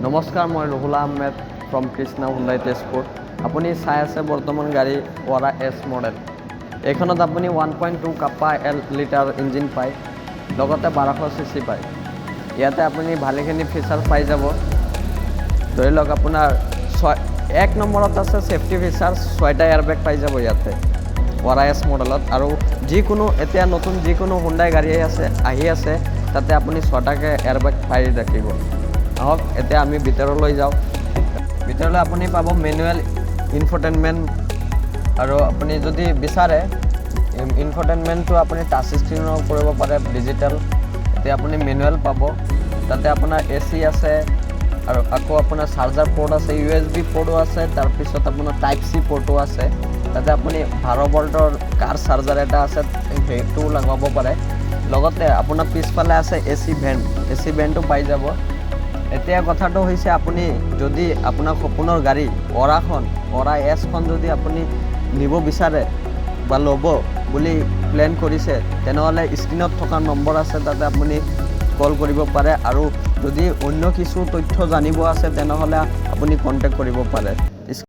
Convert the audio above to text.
নমস্কাৰ, মই Rahul Ahmed from Krishna Hyundai Tezpur. আপুনি চাই আছে বৰ্তমান গাড়ী ৱাৰা এছ মডেল। এইখনত আপুনি 1.2 কাপ্পা লিটাৰ ইঞ্জিন পায়, লগতে 1200 cc পায়। ইয়াতে আপুনি ভালেখিনি ফিচাৰ পাই যাব। ধৰি লওক আপোনাৰ 1 নম্বৰত আছে ছেফটি ফিচাৰ, 6টা এয়াৰবেগ পাই যাব ইয়াতে ৱাৰা এছ মডেলত। আৰু যিকোনো এতিয়া নতুন যিকোনো হুণ্ডাই গাড়ী আহি আছে তাতে আপুনি 6টাকৈ এয়াৰবেগ পাই ৰাখিব। আহক এতিয়া আমি ভিতৰলৈ যাওঁ। ভিতৰলৈ আপুনি পাব মেনুৱেল ইনফোটেইনমেণ্ট, আৰু আপুনি যদি বিচাৰে ইনফোটেইনমেণ্টটো আপুনি টাচ স্ক্ৰীণো কৰিব পাৰে, ডিজিটেল। এতিয়া আপুনি মেনুৱেল পাব। তাতে আপোনাৰ AC আছে, আৰু আকৌ আপোনাৰ চাৰ্জাৰ পৰ্ট আছে, USB পৰ্টো আছে, তাৰপিছত আপোনাৰ টাইপ C পৰ্টো আছে। তাতে আপুনি 12 ভল্টৰ কাৰ চাৰ্জাৰ এটা আছে, সেইটোও লগাব পাৰে। লগতে আপোনাৰ পিছফালে আছে AC ভেণ্টো পাই যাব। এতিয়া কথাটো হৈছে, আপুনি যদি আপোনাৰ সপোনৰ গাড়ী ৱাৰা এছখন যদি আপুনি নিব বিচাৰে বা ল'ব বুলি প্লেন কৰিছে, তেনেহ'লে স্ক্ৰীণত থকা নম্বৰ আছে, তাতে আপুনি কল কৰিব পাৰে। আৰু যদি অন্য কিছু তথ্য জানিব আছে, তেনেহ'লে আপুনি কণ্টেক্ট কৰিব পাৰে।